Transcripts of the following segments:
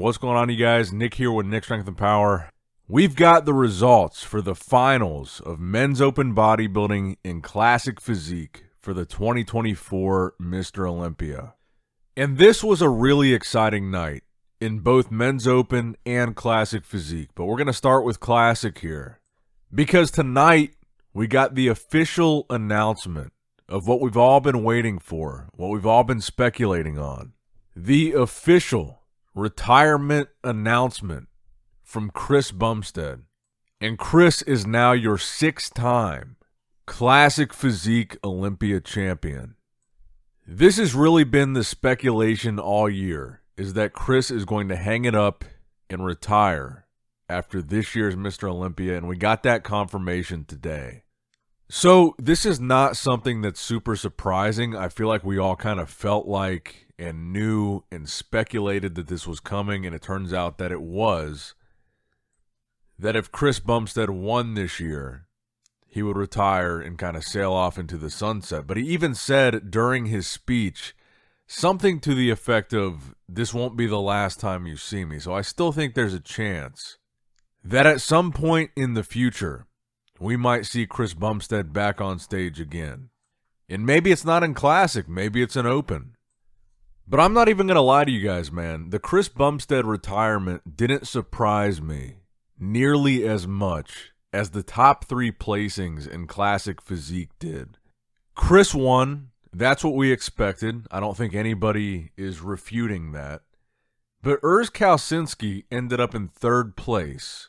What's going on, you guys? Nick here with Nick Strength and Power. We've got the results for the finals of Men's Open Bodybuilding in Classic Physique for the 2024 Mr. Olympia. And this was a really exciting night in both Men's Open and Classic Physique. But we're going to start with Classic here, because tonight we got the official announcement of what we've all been waiting for, what we've all been speculating on. The official retirement announcement from Chris Bumstead. And Chris is now your 6-time Classic Physique Olympia champion. This has really been the speculation all year, is that Chris is going to hang it up and retire after this year's Mr. Olympia, and we got that confirmation today. So this is not something that's super surprising. I feel like we all kind of felt like and knew and speculated that this was coming, and it turns out that it was. That if Chris Bumstead won this year, he would retire and kind of sail off into the sunset. But he even said during his speech something to the effect of, "This won't be the last time you see me." So I still think there's a chance that at some point in the future, we might see Chris Bumstead back on stage again. And maybe it's not in Classic, maybe it's in Open. But I'm not even going to lie to you guys, man. The Chris Bumstead retirement didn't surprise me nearly as much as the top 3 placings in Classic Physique did. Chris won. That's what we expected. I don't think anybody is refuting that. But Urs Kalsinski ended up in 3rd place,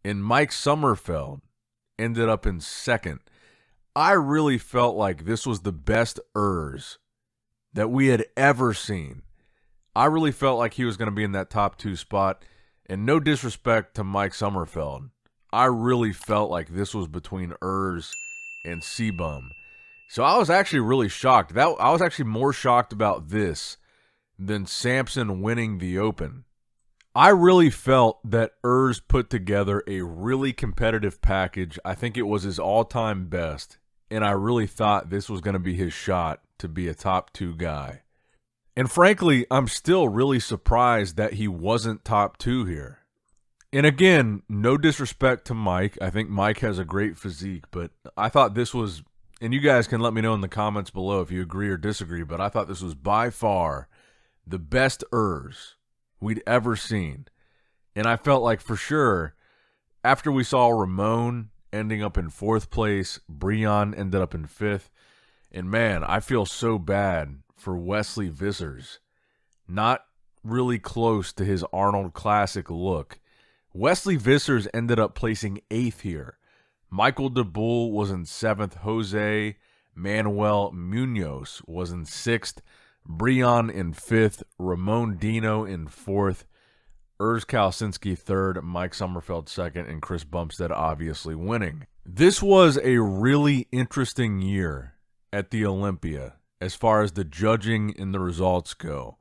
and Mike Sommerfeld ended up in 2nd. I really felt like this was the best Urs that we had ever seen. I really felt like he was going to be in that top 2 spot. And no disrespect to Mike Sommerfeld, I really felt like this was between Urs and CBum. So I was actually really shocked. I was actually more shocked about this than Samson winning the Open. I really felt that Urs put together a really competitive package. I think it was his all-time best, and I really thought this was going to be his shot to be a top 2 guy. And frankly, I'm still really surprised that he wasn't top 2 here. And again, no disrespect to Mike. I think Mike has a great physique, but I thought this was, and you guys can let me know in the comments below if you agree or disagree, but I thought this was by far the best Urs we'd ever seen. And I felt like for sure, after we saw Ramon ending up in 4th place, Breon ended up in 5th, and man, I feel so bad for Wesley Vissers. Not really close to his Arnold Classic look. Wesley Vissers ended up placing 8th here. Michael DeBull was in 7th. Jose Manuel Munoz was in 6th. Breon in 5th. Ramon Dino in 4th. Urs Kalsinski 3rd. Mike Sommerfeld 2nd. And Chris Bumstead obviously winning. This was a really interesting year at the Olympia as far as the judging and the results go.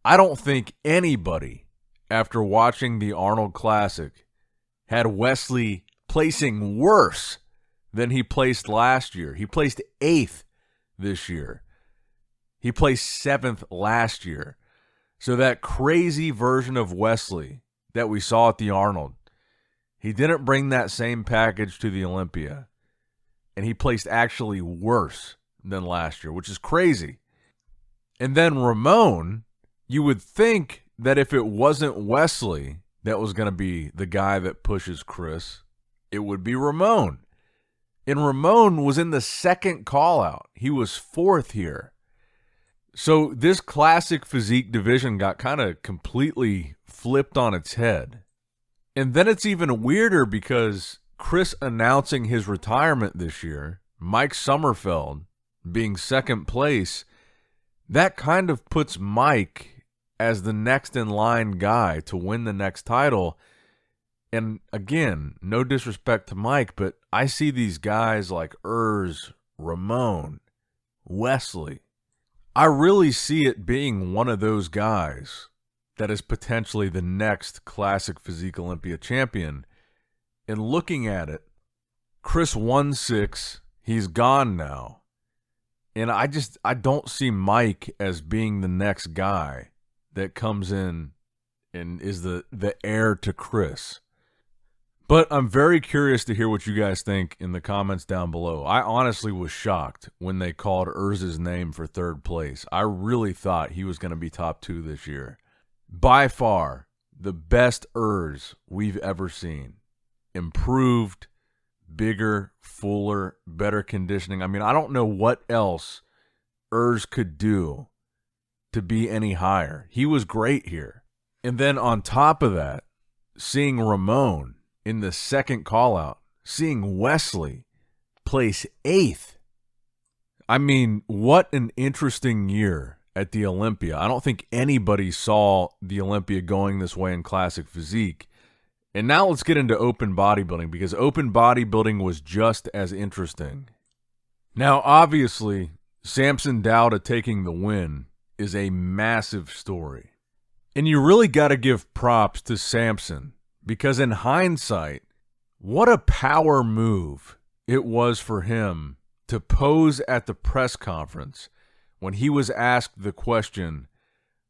I don't think anybody, after watching the Arnold Classic, had Wesley placing worse than he placed last year. He placed 8th this year. He placed 7th last year. So that crazy version of Wesley that we saw at the Arnold, he didn't bring that same package to the Olympia. And he placed actually worse than last year, which is crazy. And then Ramon, you would think that if it wasn't Wesley that was going to be the guy that pushes Chris, it would be Ramon. And Ramon was in the 2nd call out. He was 4th here. So this Classic Physique division got kind of completely flipped on its head. And then it's even weirder because Chris announcing his retirement this year, Mike Sommerfeld being 2nd place, that kind of puts Mike as the next in line guy to win the next title. And again, no disrespect to Mike, but I see these guys like Urs, Ramon, Wesley. I really see it being one of those guys that is potentially the next Classic Physique Olympia champion. And looking at it, Chris won 6. He's gone now. And I don't see Mike as being the next guy that comes in and is the heir to Chris. But I'm very curious to hear what you guys think in the comments down below. I honestly was shocked when they called Urz's name for third place. I really thought he was going to be top 2 this year. By far, the best Urz we've ever seen. Improved, bigger, fuller, better conditioning. I mean, I don't know what else Urz could do to be any higher. He was great here. And then on top of that, seeing Ramon in the second call-out, seeing Wesley place 8th. I mean, what an interesting year at the Olympia. I don't think anybody saw the Olympia going this way in classic physique. And now let's get into open bodybuilding, because open bodybuilding was just as interesting. Now, obviously, Samson Dauda taking the win is a massive story. And you really got to give props to Samson, because in hindsight, what a power move it was for him to pose at the press conference when he was asked the question,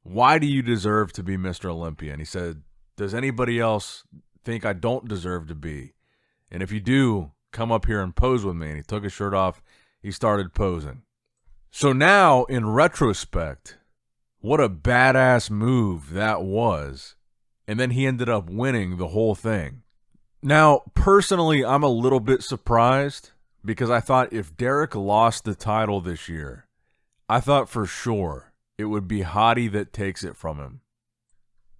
why do you deserve to be Mr. Olympia? And he said, does anybody else think I don't deserve to be? And if you do, come up here and pose with me. And he took his shirt off. He started posing. So now, in retrospect, what a badass move that was. And then he ended up winning the whole thing. Now, personally, I'm a little bit surprised, because I thought if Derek lost the title this year, I thought for sure it would be Hadi that takes it from him.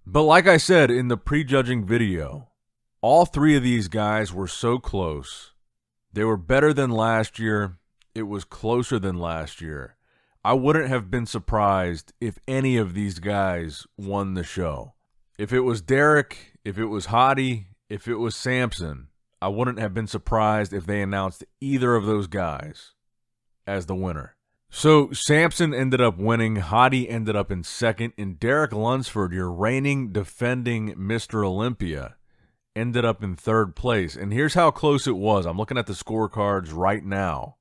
But like I said in the prejudging video, all 3 of these guys were so close. They were better than last year. It was closer than last year. I wouldn't have been surprised if any of these guys won the show. If it was Derek, if it was Hadi, if it was Samson, I wouldn't have been surprised if they announced either of those guys as the winner. So Samson ended up winning, Hadi ended up in second, and Derek Lunsford, your reigning, defending Mr. Olympia, ended up in third place. And here's how close it was. I'm looking at the scorecards right now.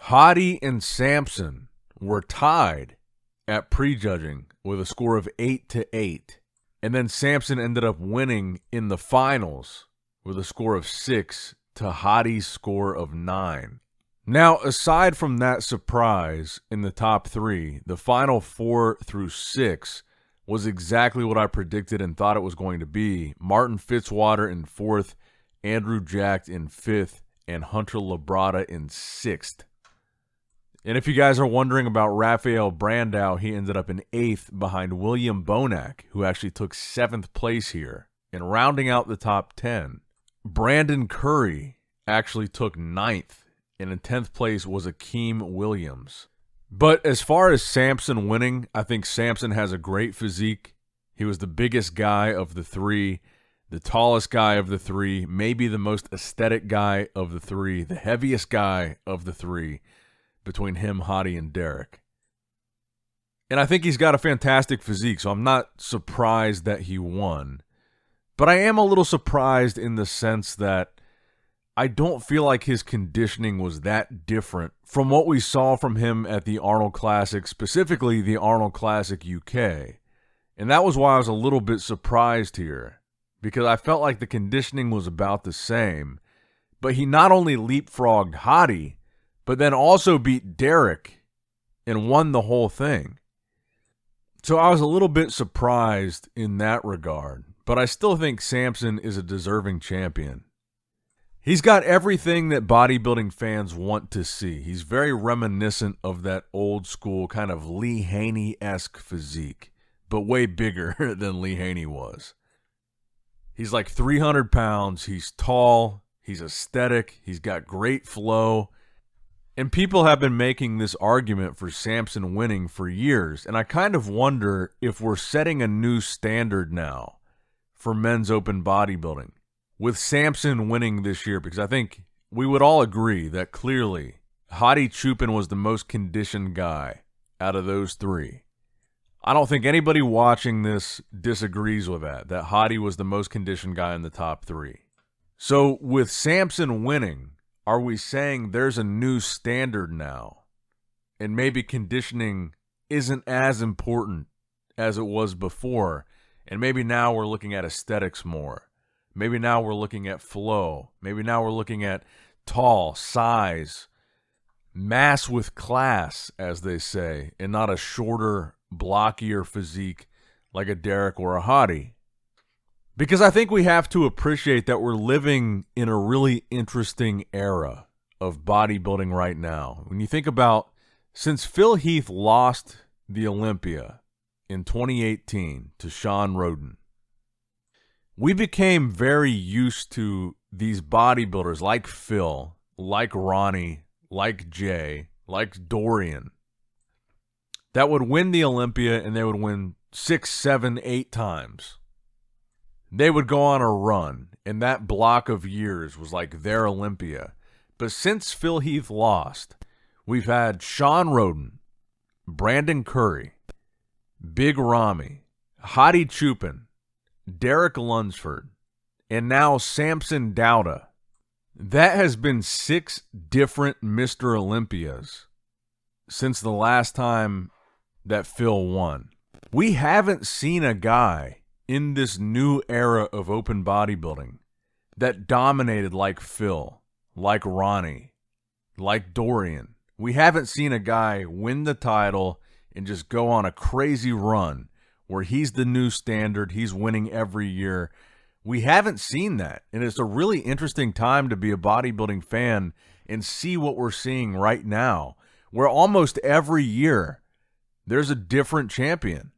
Hadi and Samson were tied at prejudging with a score of 8-8. And then Samson ended up winning in the finals with a score of 6 to Hadi's score of 9. Now, aside from that surprise in the top 3, the final 4 through 6 was exactly what I predicted and thought it was going to be. Martin Fitzwater in 4th, Andrew Jacked in 5th, and Hunter Labrada in 6th. And if you guys are wondering about Rafael Brandau, he ended up in 8th behind William Bonac, who actually took 7th place here. And rounding out the top 10, Brandon Curry actually took 9th, and in 10th place was Akeem Williams. But as far as Samson winning, I think Samson has a great physique. He was the biggest guy of the 3, the tallest guy of the 3, maybe the most aesthetic guy of the 3, the heaviest guy of the 3, between him, Hadi, and Derek. And I think he's got a fantastic physique, so I'm not surprised that he won. But I am a little surprised in the sense that I don't feel like his conditioning was that different from what we saw from him at the Arnold Classic, specifically the Arnold Classic UK. And that was why I was a little bit surprised here, because I felt like the conditioning was about the same. But he not only leapfrogged Hadi, but then also beat Derek and won the whole thing. So I was a little bit surprised in that regard, but I still think Samson is a deserving champion. He's got everything that bodybuilding fans want to see. He's very reminiscent of that old school kind of Lee Haney-esque physique, but way bigger than Lee Haney was. He's like 300 pounds. He's tall. He's aesthetic. He's got great flow. And people have been making this argument for Samson winning for years, and I kind of wonder if we're setting a new standard now for men's open bodybuilding with Samson winning this year, because I think we would all agree that clearly Hadi Chupin was the most conditioned guy out of those 3. I don't think anybody watching this disagrees with that Hadi was the most conditioned guy in the top 3. So with Samson winning, are we saying there's a new standard now, and maybe conditioning isn't as important as it was before, And maybe now we're looking at aesthetics more. Maybe now we're looking at flow. Maybe now we're looking at tall, size, mass with class, as they say, and not a shorter, blockier physique like a Derek or a Hottie. Because I think we have to appreciate that we're living in a really interesting era of bodybuilding right now. When you think about, since Phil Heath lost the Olympia in 2018 to Sean Roden, we became very used to these bodybuilders like Phil, like Ronnie, like Jay, like Dorian, that would win the Olympia, and they would win 6, 7, 8 times. They would go on a run, and that block of years was like their Olympia. But since Phil Heath lost, we've had Sean Roden, Brandon Curry, Big Ramy, Hottie Chupin, Derek Lunsford, and now Samson Dauda. That has been 6 different Mr. Olympias since the last time that Phil won. We haven't seen a guy in this new era of open bodybuilding that dominated like Phil, like Ronnie, like Dorian. We haven't seen a guy win the title and just go on a crazy run where he's the new standard, he's winning every year. We haven't seen that, and it's a really interesting time to be a bodybuilding fan and see what we're seeing right now, where almost every year there's a different champion.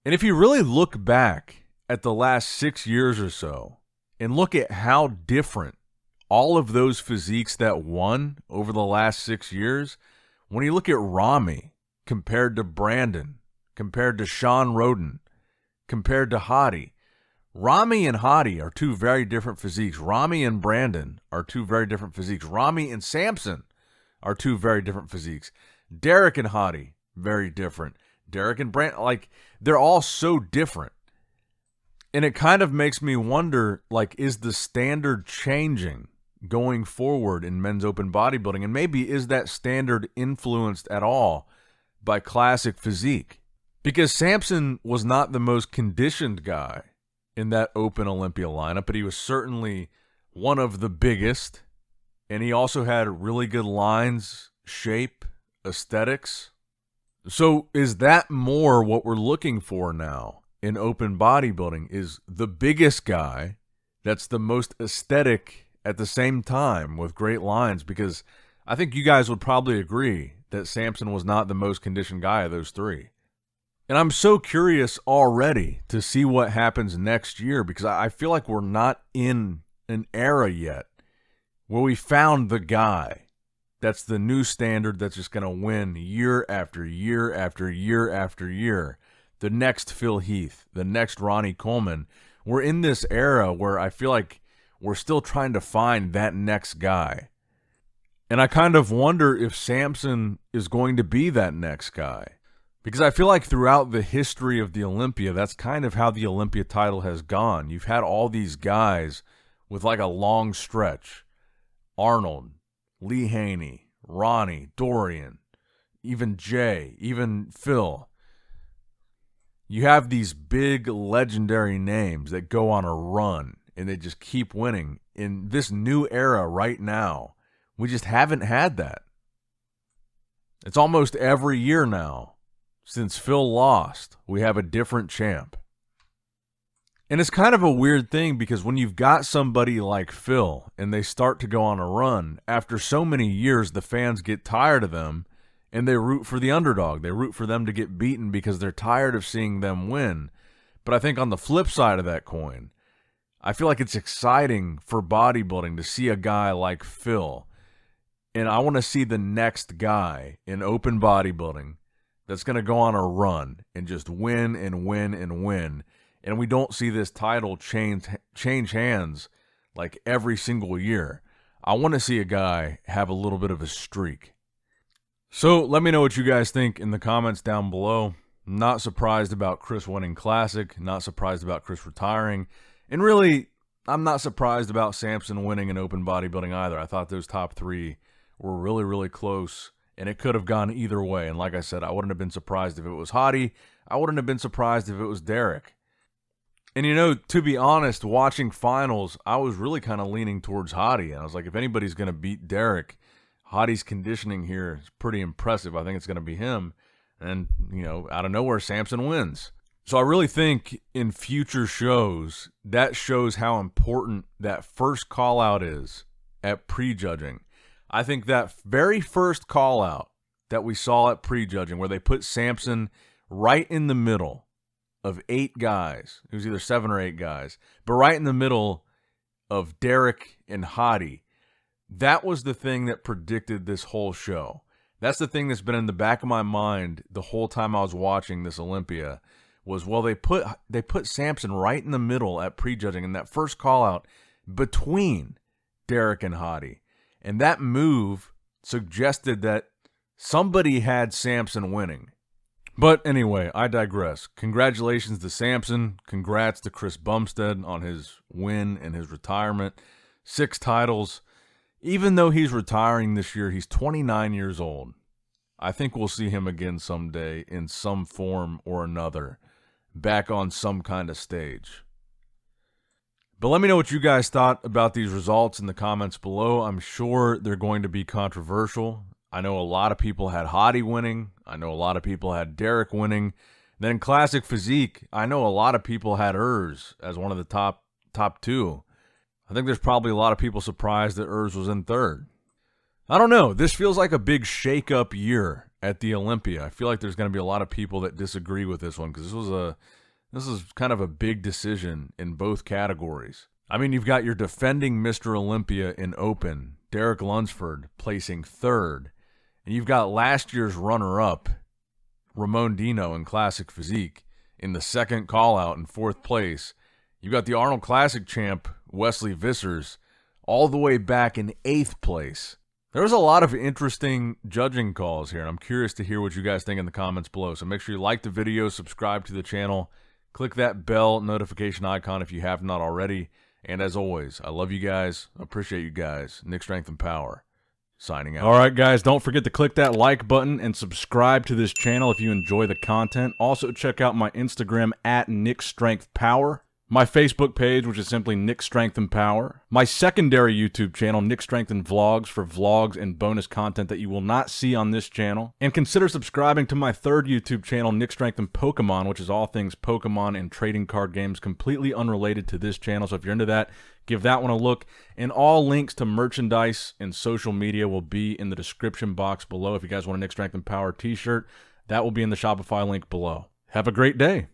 And if you really look back at the last 6 years or so and look at how different all of those physiques that won over the last 6 years, when you look at Ramy compared to Brandon, compared to Sean Roden, compared to Hottie, Ramy and Hottie are 2 very different physiques. Ramy and Brandon are 2 very different physiques. Ramy and Samson are 2 very different physiques. Derek and Hottie, very different. Derek and Brandon, like, they're all so different. And it kind of makes me wonder, like, is the standard changing going forward in men's open bodybuilding? And maybe is that standard influenced at all by classic physique? Because Samson was not the most conditioned guy in that open Olympia lineup, but he was certainly one of the biggest. And he also had really good lines, shape, aesthetics. So is that more what we're looking for now in open bodybuilding? Is the biggest guy that's the most aesthetic at the same time with great lines? Because I think you guys would probably agree that Samson was not the most conditioned guy of those 3. And I'm so curious already to see what happens next year, because I feel like we're not in an era yet where we found the guy that's the new standard that's just going to win year after year after year after year. The next Phil Heath, the next Ronnie Coleman. We're in this era where I feel like we're still trying to find that next guy. And I kind of wonder if Samson is going to be that next guy. Because I feel like throughout the history of the Olympia, that's kind of how the Olympia title has gone. You've had all these guys with like a long stretch. Arnold, Lee Haney, Ronnie, Dorian, even Jay, even Phil. You have these big legendary names that go on a run and they just keep winning. In this new era right now, we just haven't had that. It's almost every year now. Since Phil lost, we have a different champ. And it's kind of a weird thing, because when you've got somebody like Phil and they start to go on a run, after so many years, the fans get tired of them and they root for the underdog. They root for them to get beaten because they're tired of seeing them win. But I think on the flip side of that coin, I feel like it's exciting for bodybuilding to see a guy like Phil. And I want to see the next guy in open bodybuilding that's going to go on a run and just win and win and win. And we don't see this title change hands like every single year. I want to see a guy have a little bit of a streak. So let me know what you guys think in the comments down below. Not surprised about Chris winning Classic. Not surprised about Chris retiring. And really, I'm not surprised about Samson winning in open bodybuilding either. I thought those top 3 were really, really close. And it could have gone either way. And like I said, I wouldn't have been surprised if it was Hottie. I wouldn't have been surprised if it was Derek. And, you know, to be honest, watching finals, I was really kind of leaning towards Hadi. And I was like, if anybody's going to beat Derek, Hadi's conditioning here is pretty impressive. I think it's going to be him. And, you know, out of nowhere, Samson wins. So I really think in future shows, that shows how important that first call-out is at prejudging. I think that very first call-out that we saw at prejudging, where they put Samson right in the middle of 8 guys, it was either 7 or 8 guys, but right in the middle of Derek and Hadi, that was the thing that predicted this whole show. That's the thing that's been in the back of my mind the whole time I was watching this Olympia, was, well, they put Samson right in the middle at prejudging in that first call-out between Derek and Hadi. And that move suggested that somebody had Samson winning. But anyway, I digress. Congratulations to Samson. Congrats to Chris Bumstead on his win and his retirement. 6 titles. Even though he's retiring this year, he's 29 years old. I think we'll see him again someday in some form or another, back on some kind of stage. But let me know what you guys thought about these results in the comments below. I'm sure they're going to be controversial. I know a lot of people had Hadi winning. I know a lot of people had Derek winning. Then in Classic Physique, I know a lot of people had Urs as one of the top 2. I think there's probably a lot of people surprised that Urs was in 3rd. I don't know. This feels like a big shake-up year at the Olympia. I feel like there's going to be a lot of people that disagree with this one, because this is kind of a big decision in both categories. I mean, you've got your defending Mr. Olympia in Open, Derek Lunsford, placing 3rd. And you've got last year's runner-up, Ramon Dino, in Classic Physique, in the 2nd call-out in 4th place. You've got the Arnold Classic champ, Wesley Vissers, all the way back in 8th place. There was a lot of interesting judging calls here, and I'm curious to hear what you guys think in the comments below. So make sure you like the video, subscribe to the channel, click that bell notification icon if you have not already. And as always, I love you guys, appreciate you guys. Nick Strength and Power, signing out. All right, guys, don't forget to click that like button and subscribe to this channel if you enjoy the content. Also, check out my Instagram at NickStrengthPower. My Facebook page, which is simply Nick Strength and Power. My secondary YouTube channel, Nick Strength and Vlogs, for vlogs and bonus content that you will not see on this channel. And consider subscribing to my 3rd YouTube channel, Nick Strength and Pokemon, which is all things Pokemon and trading card games, completely unrelated to this channel. So if you're into that, give that one a look. And all links to merchandise and social media will be in the description box below. If you guys want a Nick Strength and Power t-shirt, that will be in the Shopify link below. Have a great day.